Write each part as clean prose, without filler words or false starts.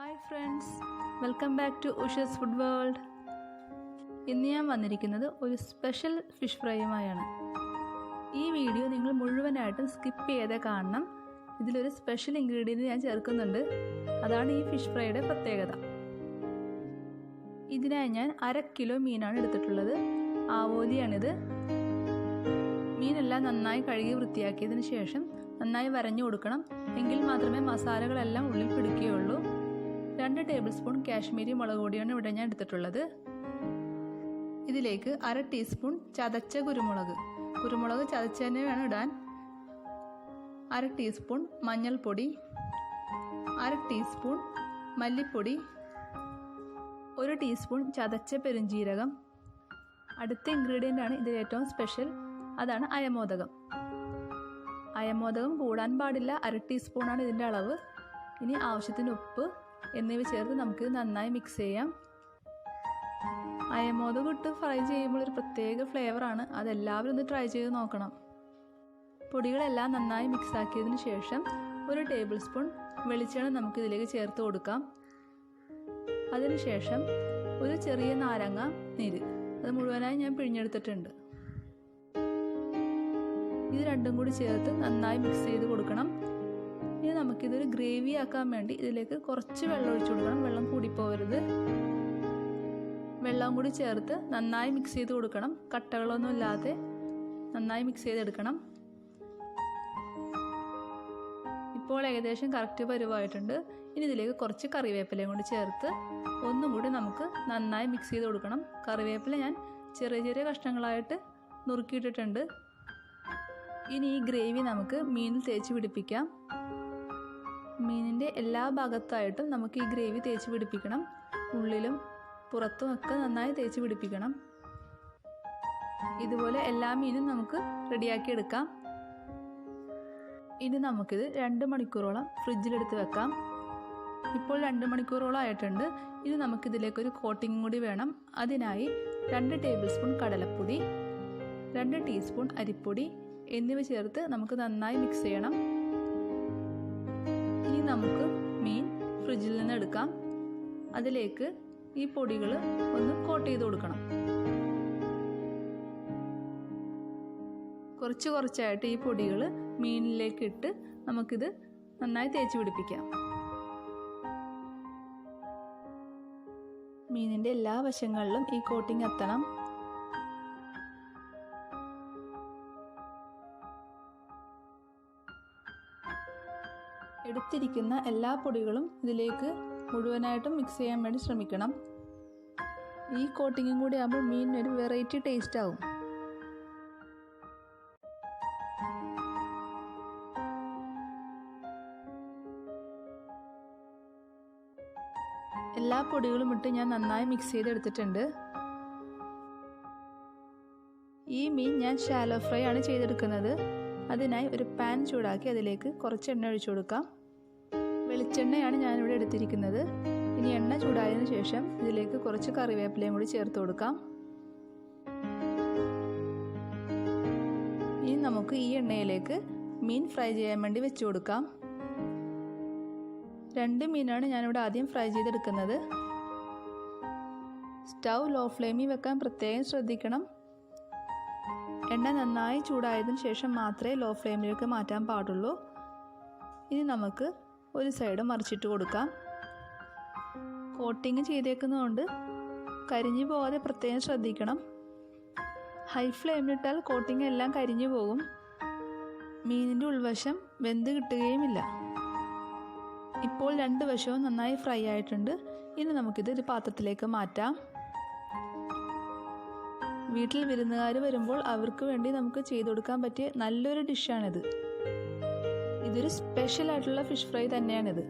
Hi friends, welcome back to Ushas food world. ഇന്ന് ഞാൻ വന്നിരിക്കുന്നത് ഒരു സ്പെഷ്യൽ ഫിഷ് ഫ്രൈയുമായാണ്. ഈ വീഡിയോ നിങ്ങൾ മുഴുവനായിട്ടും സ്കിപ്പ് ചെയ്താൽ കാണണം. ഇതിലൊരു സ്പെഷ്യൽ ഇൻഗ്രീഡിയൻറ്റ് ഞാൻ ചേർക്കുന്നുണ്ട്. അതാണ് ഈ ഫിഷ് ഫ്രൈയുടെ പ്രത്യേകത. ഇതിനായി ഞാൻ 1/2 കിലോ മീനാണ് എടുത്തിട്ടുള്ളത്. ആവോലിയാണിത്. മീനെല്ലാം നന്നായി കഴുകി വൃത്തിയാക്കിയതിന് ശേഷം നന്നായി വരഞ്ഞു കൊടുക്കണം. എങ്കിൽ മാത്രമേ മസാലകളെല്ലാം ഉള്ളിൽ പിടിക്കുകയുള്ളൂ. 2 ടേബിൾ സ്പൂൺ കാശ്മീരി മുളക് പൊടിയാണ് ഇവിടെ ഞാൻ എടുത്തിട്ടുള്ളത്. ഇതിലേക്ക് 1/2 ടീസ്പൂൺ ചതച്ച കുരുമുളക് ചതച്ച് തന്നെ വേണം ഇടാൻ. 1/2 ടീസ്പൂൺ മഞ്ഞൾപ്പൊടി, 1/2 ടീസ്പൂൺ മല്ലിപ്പൊടി, 1 ടീസ്പൂൺ ചതച്ച പെരുംജീരകം. അടുത്ത ഇൻഗ്രീഡിയൻ്റ് ആണ് ഇതിൽ ഏറ്റവും സ്പെഷ്യൽ, അതാണ് അയമോദകം. അയമോദകം കൂടാൻ പാടില്ല. 1/2 ടീസ്പൂണാണ് ഇതിൻ്റെ അളവ്. ഇനി ആവശ്യത്തിന് ഉപ്പ് എന്നിവ ചേർത്ത് നമുക്ക് നന്നായി മിക്സ് ചെയ്യാം. അയമോദകം ഇട്ട് ഫ്രൈ ചെയ്യുമ്പോൾ ഒരു പ്രത്യേക ഫ്ലേവറാണ്. അതെല്ലാവരും ഒന്ന് ട്രൈ ചെയ്ത് നോക്കണം. പൊടികളെല്ലാം നന്നായി മിക്സ് ആക്കിയതിന് ശേഷം 1 ടേബിൾ സ്പൂൺ വെളിച്ചെണ്ണ നമുക്ക് ഇതിലേക്ക് ചേർത്ത് കൊടുക്കാം. അതിനുശേഷം ഒരു ചെറിയ നാരങ്ങ നീര്, അത് മുഴുവനായി ഞാൻ പിഴിഞ്ഞെടുത്തിട്ടുണ്ട്. ഇത് രണ്ടും കൂടി ചേർത്ത് നന്നായി മിക്സ് ചെയ്ത് കൊടുക്കണം. ഇനി നമുക്കിതൊരു ഗ്രേവി ആക്കാൻ വേണ്ടി ഇതിലേക്ക് കുറച്ച് വെള്ളം ഒഴിച്ചു കൊടുക്കണം. വെള്ളം കൂടിപ്പോകരുത്. വെള്ളം കൂടി ചേർത്ത് നന്നായി മിക്സ് ചെയ്ത് കൊടുക്കണം. കട്ടകളൊന്നും ഇല്ലാതെ നന്നായി മിക്സ് ചെയ്തെടുക്കണം. ഇപ്പോൾ ഏകദേശം കറക്റ്റ് പരുവായിട്ടുണ്ട്. ഇനി ഇതിലേക്ക് കുറച്ച് കറിവേപ്പിലയും കൂടി ചേർത്ത് ഒന്നും കൂടി നമുക്ക് നന്നായി മിക്സ് ചെയ്ത് കൊടുക്കണം. കറിവേപ്പില ഞാൻ ചെറിയ ചെറിയ കഷ്ണങ്ങളായിട്ട് നുറുക്കിയിട്ടിട്ടുണ്ട്. ഇനി ഈ ഗ്രേവി നമുക്ക് മീനിൽ തേച്ച് പിടിപ്പിക്കാം. മീനിൻ്റെ എല്ലാ ഭാഗത്തായിട്ടും നമുക്ക് ഈ ഗ്രേവി തേച്ച് പിടിപ്പിക്കണം. ഉള്ളിലും പുറത്തും ഒക്കെ നന്നായി തേച്ച് പിടിപ്പിക്കണം. ഇതുപോലെ എല്ലാ മീനും നമുക്ക് റെഡിയാക്കി എടുക്കാം. ഇനി നമുക്കിത് 2 മണിക്കൂറോളം ഫ്രിഡ്ജിലെടുത്ത് വെക്കാം. ഇപ്പോൾ 2 മണിക്കൂറോളം ആയിട്ടുണ്ട്. ഇനി നമുക്കിതിലേക്കൊരു കോട്ടിങ് കൂടി വേണം. അതിനായി 2 ടേബിൾ സ്പൂൺ കടലപ്പൊടി, 2 ടീസ്പൂൺ അരിപ്പൊടി എന്നിവ ചേർത്ത് നമുക്ക് നന്നായി മിക്സ് ചെയ്യണം. ഇനി നമുക്ക് മീൻ ഫ്രിഡ്ജിൽ നിന്ന് എടുക്കാം. അതിലേക്ക് ഈ പൊടികൾ ഒന്ന് കോട്ട് ചെയ്ത് കൊടുക്കണം. കുറച്ചായിട്ട് ഈ പൊടികൾ മീനിലേക്ക് ഇട്ട് നമുക്കിത് നന്നായി തേച്ച് പിടിപ്പിക്കാം. മീനിൻ്റെ എല്ലാ വശങ്ങളിലും ഈ കോട്ടിങ് എത്തണം. എടുത്തിരിക്കുന്ന എല്ലാ പൊടികളും ഇതിലേക്ക് മുഴുവനായിട്ടും മിക്സ് ചെയ്യാൻ വേണ്ടി ശ്രമിക്കണം. ഈ കോട്ടിങ്ങും കൂടി ആകുമ്പോൾ മീനിനൊരു വെറൈറ്റി ടേസ്റ്റ് ആവും. എല്ലാ പൊടികളും ഇട്ട് ഞാൻ നന്നായി മിക്സ് ചെയ്തെടുത്തിട്ടുണ്ട്. ഈ മീൻ ഞാൻ ഷാലോ ഫ്രൈ ആണ് ചെയ്തെടുക്കുന്നത്. അതിനായി ഒരു പാൻ ചൂടാക്കി അതിലേക്ക് കുറച്ച് എണ്ണ ഒഴിച്ചു കൊടുക്കാം. വെളിച്ചെണ്ണയാണ് ഞാനിവിടെ എടുത്തിരിക്കുന്നത്. ഇനി എണ്ണ ചൂടായതിനു ശേഷം ഇതിലേക്ക് കുറച്ച് കറിവേപ്പിലയും കൂടി ചേർത്ത് കൊടുക്കാം. ഇനി നമുക്ക് ഈ എണ്ണയിലേക്ക് മീൻ ഫ്രൈ ചെയ്യാൻ വേണ്ടി വെച്ച് കൊടുക്കാം. 2 മീനാണ് ഞാനിവിടെ ആദ്യം ഫ്രൈ ചെയ്തെടുക്കുന്നത്. സ്റ്റൗ ലോ ഫ്ലെയിമിൽ വെക്കാൻ പ്രത്യേകം ശ്രദ്ധിക്കണം. എണ്ണ നന്നായി ചൂടായതിനു ശേഷം മാത്രമേ ലോ ഫ്ലെയിമിലേക്ക് മാറ്റാൻ പാടുള്ളൂ. ഇനി നമുക്ക് ഒരു സൈഡ് മറിച്ചിട്ട് കൊടുക്കാം. കോട്ടിങ് ചെയ്തേക്കുന്നതുകൊണ്ട് കരിഞ്ഞു പോകാതെ പ്രത്യേകം ശ്രദ്ധിക്കണം. ഹൈ ഫ്ലെയിമിലിട്ടാൽ കോട്ടിങ് എല്ലാം കരിഞ്ഞു പോകും. മീനിൻ്റെ ഉൾവശം വെന്ത് കിട്ടുകയുമില്ല. ഇപ്പോൾ 2 വശവും നന്നായി ഫ്രൈ ആയിട്ടുണ്ട്. ഇനി നമുക്കിത് ഒരു പാത്രത്തിലേക്ക് മാറ്റാം. വീട്ടിൽ വിരുന്നുകാർ വരുമ്പോൾ അവർക്ക് വേണ്ടി നമുക്ക് ചെയ്തു കൊടുക്കാൻ പറ്റിയ നല്ലൊരു ഡിഷാണിത്. ഇതൊരു സ്പെഷ്യൽ ആയിട്ടുള്ള ഫിഷ് ഫ്രൈ തന്നെയാണിത്.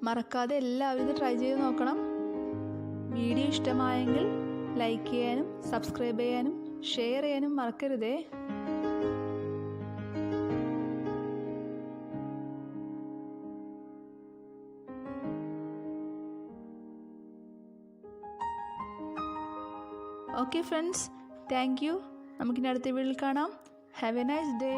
മറക്കാതെ എല്ലാവരും ഇത് ട്രൈ ചെയ്ത് നോക്കണം. വീഡിയോ ഇഷ്ടമായെങ്കിൽ ലൈക്ക് ചെയ്യാനും സബ്സ്ക്രൈബ് ചെയ്യാനും ഷെയർ ചെയ്യാനും മറക്കരുതേ. Okay friends, thank you. നമുക്കിനി അടുത്ത വീഡിയോയിൽ കാണാം. Have A nice day.